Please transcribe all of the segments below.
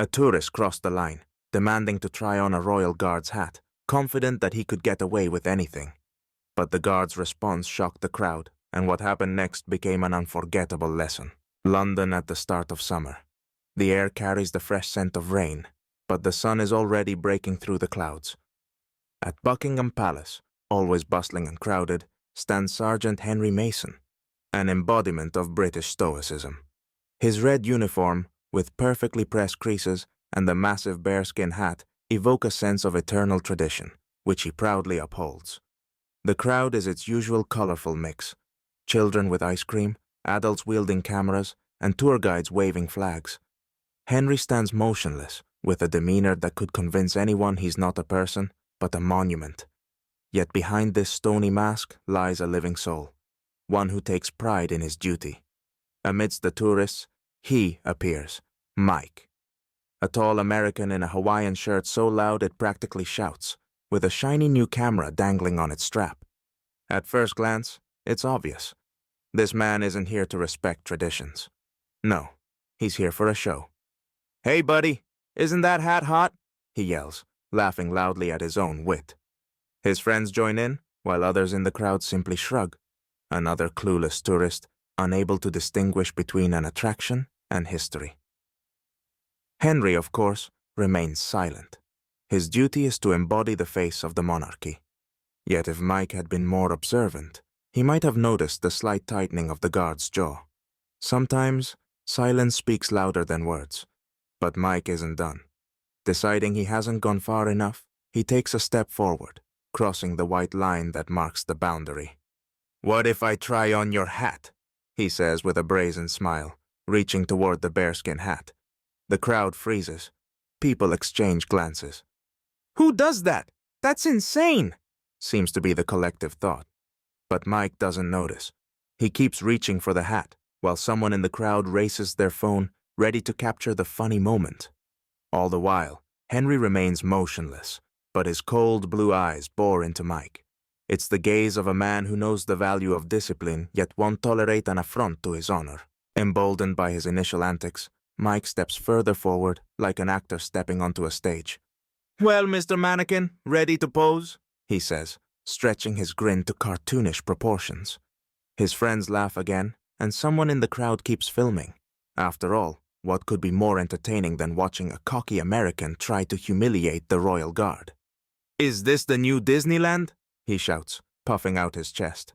A tourist crossed the line, demanding to try on a royal guard's hat, confident that he could get away with anything. But the guard's response shocked the crowd, and what happened next became an unforgettable lesson. London at the start of summer. The air carries the fresh scent of rain, but the sun is already breaking through the clouds. At Buckingham Palace, always bustling and crowded, stands Sergeant Henry Mason, an embodiment of British stoicism. His red uniform, with perfectly pressed creases, and the massive bearskin hat evoke a sense of eternal tradition, which he proudly upholds. The crowd is its usual colorful mix: children with ice cream, adults wielding cameras, and tour guides waving flags. Henry stands motionless, with a demeanor that could convince anyone he's not a person, but a monument. Yet behind this stony mask lies a living soul, one who takes pride in his duty. Amidst the tourists, he appears, Mike, a tall American in a Hawaiian shirt so loud it practically shouts, with a shiny new camera dangling on its strap. At first glance, it's obvious. This man isn't here to respect traditions. No, he's here for a show. "Hey, buddy, isn't that hat hot?" he yells, laughing loudly at his own wit. His friends join in, while others in the crowd simply shrug. Another clueless tourist, unable to distinguish between an attraction and history. Henry, of course, remains silent. His duty is to embody the face of the monarchy. Yet if Mike had been more observant, he might have noticed the slight tightening of the guard's jaw. Sometimes, silence speaks louder than words. But Mike isn't done. Deciding he hasn't gone far enough, he takes a step forward, crossing the white line that marks the boundary. "What if I try on your hat?" he says with a brazen smile, reaching toward the bearskin hat. The crowd freezes. People exchange glances. "Who does that? That's insane!" seems to be the collective thought. But Mike doesn't notice. He keeps reaching for the hat, while someone in the crowd races their phone, ready to capture the funny moment. All the while, Henry remains motionless, but his cold blue eyes bore into Mike. It's the gaze of a man who knows the value of discipline, yet won't tolerate an affront to his honor. Emboldened by his initial antics, Mike steps further forward, like an actor stepping onto a stage. "Well, Mr. Mannequin, ready to pose?" he says, stretching his grin to cartoonish proportions. His friends laugh again, and someone in the crowd keeps filming. After all, what could be more entertaining than watching a cocky American try to humiliate the royal guard? "Is this the new Disneyland?" he shouts, puffing out his chest.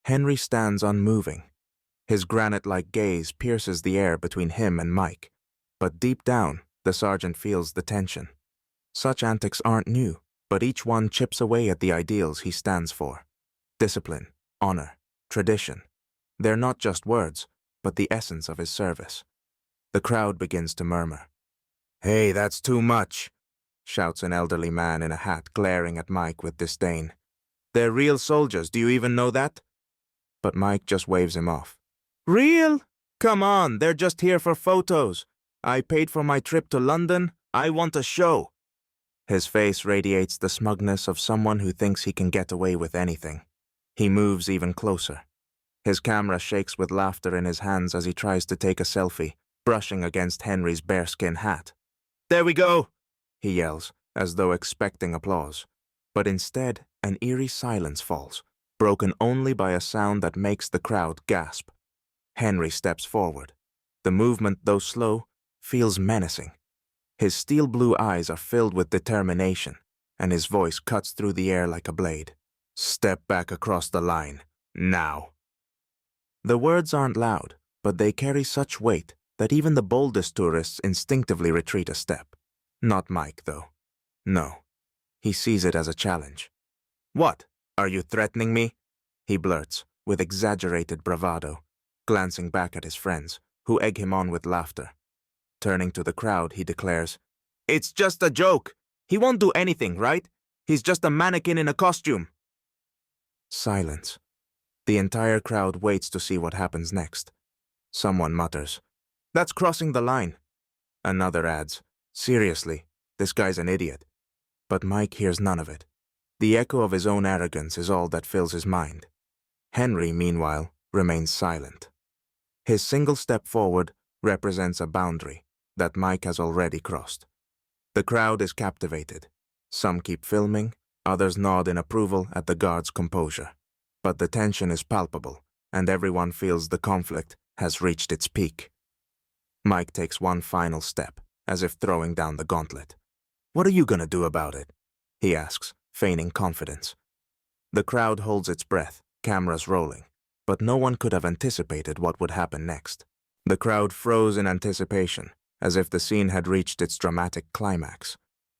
Henry stands unmoving. His granite-like gaze pierces the air between him and Mike. But deep down, the sergeant feels the tension. Such antics aren't new, but each one chips away at the ideals he stands for. Discipline, honor, tradition. They're not just words, but the essence of his service. The crowd begins to murmur. "Hey, that's too much," shouts an elderly man in a hat, glaring at Mike with disdain. "They're real soldiers, do you even know that?" But Mike just waves him off. "Real? Come on, they're just here for photos. I paid for my trip to London. I want a show." His face radiates the smugness of someone who thinks he can get away with anything. He moves even closer. His camera shakes with laughter in his hands as he tries to take a selfie, brushing against Henry's bearskin hat. "There we go!" he yells, as though expecting applause. But instead, an eerie silence falls, broken only by a sound that makes the crowd gasp. Henry steps forward. The movement, though slow, feels menacing. His steel blue eyes are filled with determination, and his voice cuts through the air like a blade. "Step back across the line, now." The words aren't loud, but they carry such weight that even the boldest tourists instinctively retreat a step. Not Mike, though. No. He sees it as a challenge. "What? Are you threatening me?" he blurts, with exaggerated bravado, glancing back at his friends, who egg him on with laughter. Turning to the crowd, he declares, "It's just a joke. He won't do anything, right? He's just a mannequin in a costume." Silence. The entire crowd waits to see what happens next. Someone mutters, "That's crossing the line." Another adds, "Seriously, this guy's an idiot." But Mike hears none of it. The echo of his own arrogance is all that fills his mind. Henry, meanwhile, remains silent. His single step forward represents a boundary, that Mike has already crossed. The crowd is captivated. Some keep filming, others nod in approval at the guard's composure. But the tension is palpable, and everyone feels the conflict has reached its peak. Mike takes one final step, as if throwing down the gauntlet. "What are you gonna do about it?" he asks, feigning confidence. The crowd holds its breath, cameras rolling, but no one could have anticipated what would happen next. The crowd froze in anticipation, as if the scene had reached its dramatic climax.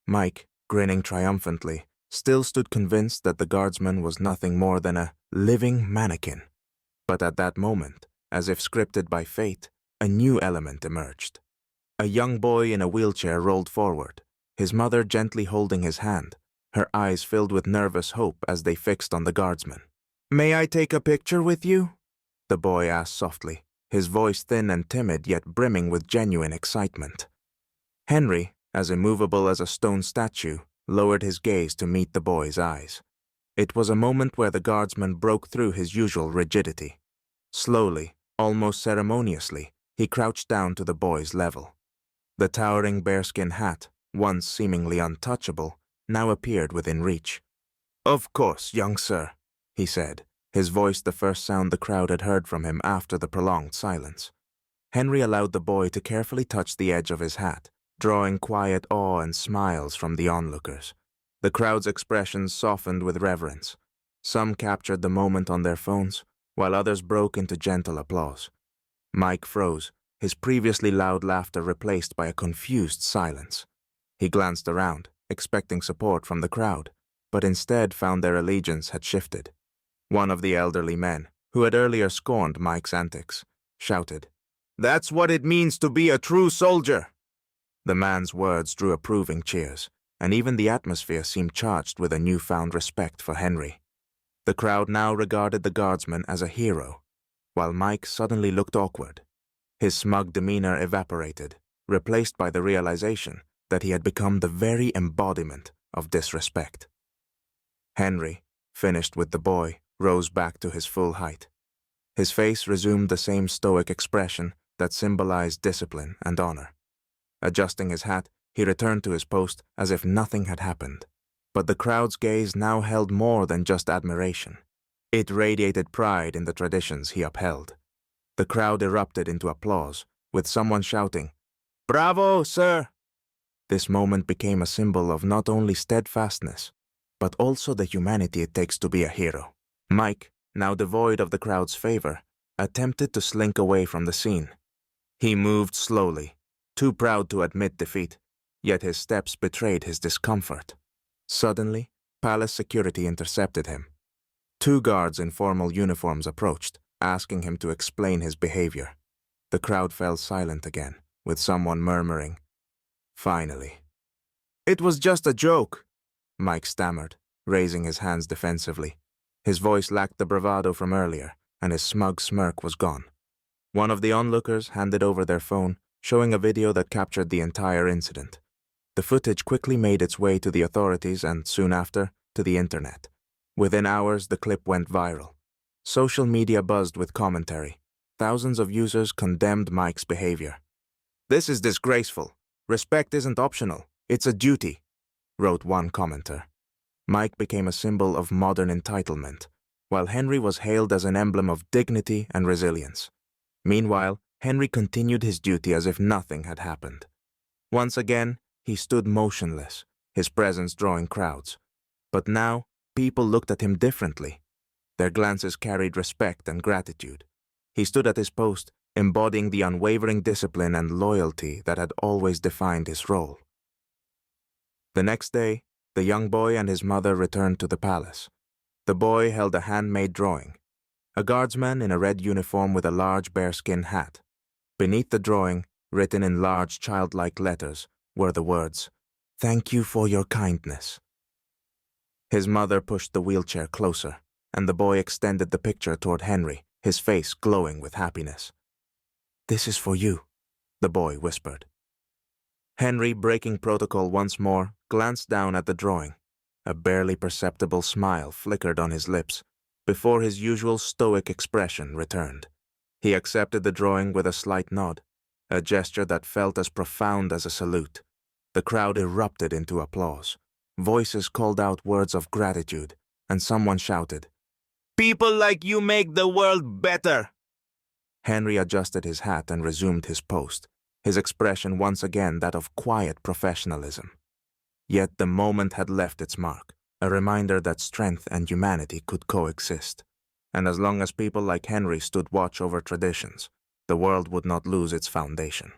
Mike, grinning triumphantly, still stood convinced that the guardsman was nothing more than a living mannequin. But at that moment, as if scripted by fate, a new element emerged. A young boy in a wheelchair rolled forward, his mother gently holding his hand, her eyes filled with nervous hope as they fixed on the guardsman. "May I take a picture with you?" the boy asked softly, his voice thin and timid yet brimming with genuine excitement. Henry, as immovable as a stone statue, lowered his gaze to meet the boy's eyes. It was a moment where the guardsman broke through his usual rigidity. Slowly, almost ceremoniously, he crouched down to the boy's level. The towering bearskin hat, once seemingly untouchable, now appeared within reach. "Of course, young sir," he said, his voice the first sound the crowd had heard from him after the prolonged silence. Henry allowed the boy to carefully touch the edge of his hat, drawing quiet awe and smiles from the onlookers. The crowd's expressions softened with reverence. Some captured the moment on their phones, while others broke into gentle applause. Mike froze, his previously loud laughter replaced by a confused silence. He glanced around, expecting support from the crowd, but instead found their allegiance had shifted. One of the elderly men, who had earlier scorned Mike's antics, shouted, "That's what it means to be a true soldier!" The man's words drew approving cheers, and even the atmosphere seemed charged with a newfound respect for Henry. The crowd now regarded the guardsman as a hero, while Mike suddenly looked awkward. His smug demeanor evaporated, replaced by the realization that he had become the very embodiment of disrespect. Henry, finished with the boy, rose back to his full height. His face resumed the same stoic expression that symbolized discipline and honor. Adjusting his hat, he returned to his post as if nothing had happened. But the crowd's gaze now held more than just admiration. It radiated pride in the traditions he upheld. The crowd erupted into applause, with someone shouting, "Bravo, sir!" This moment became a symbol of not only steadfastness, but also the humanity it takes to be a hero. Mike, now devoid of the crowd's favor, attempted to slink away from the scene. He moved slowly, too proud to admit defeat, yet his steps betrayed his discomfort. Suddenly, palace security intercepted him. Two guards in formal uniforms approached, asking him to explain his behavior. The crowd fell silent again, with someone murmuring, "Finally." "It was just a joke," Mike stammered, raising his hands defensively. His voice lacked the bravado from earlier, and his smug smirk was gone. One of the onlookers handed over their phone, showing a video that captured the entire incident. The footage quickly made its way to the authorities and, soon after, to the internet. Within hours, the clip went viral. Social media buzzed with commentary. Thousands of users condemned Mike's behavior. "This is disgraceful. Respect isn't optional. It's a duty," wrote one commenter. Mike became a symbol of modern entitlement, while Henry was hailed as an emblem of dignity and resilience. Meanwhile, Henry continued his duty as if nothing had happened. Once again, he stood motionless, his presence drawing crowds. But now, people looked at him differently. Their glances carried respect and gratitude. He stood at his post, embodying the unwavering discipline and loyalty that had always defined his role. The next day, the young boy and his mother returned to the palace. The boy held a handmade drawing. A guardsman in a red uniform with a large bearskin hat. Beneath the drawing, written in large childlike letters, were the words, "Thank you for your kindness." His mother pushed the wheelchair closer, and the boy extended the picture toward Henry, his face glowing with happiness. "This is for you," the boy whispered. Henry, breaking protocol once more, glanced down at the drawing. A barely perceptible smile flickered on his lips, before his usual stoic expression returned. He accepted the drawing with a slight nod. a gesture that felt as profound as a salute. The crowd erupted into applause. Voices called out words of gratitude, and someone shouted, "People like you make the world better!" Henry adjusted his hat and resumed his post, his expression once again that of quiet professionalism. Yet the moment had left its mark, a reminder that strength and humanity could coexist. And as long as people like Henry stood watch over traditions, the world would not lose its foundation.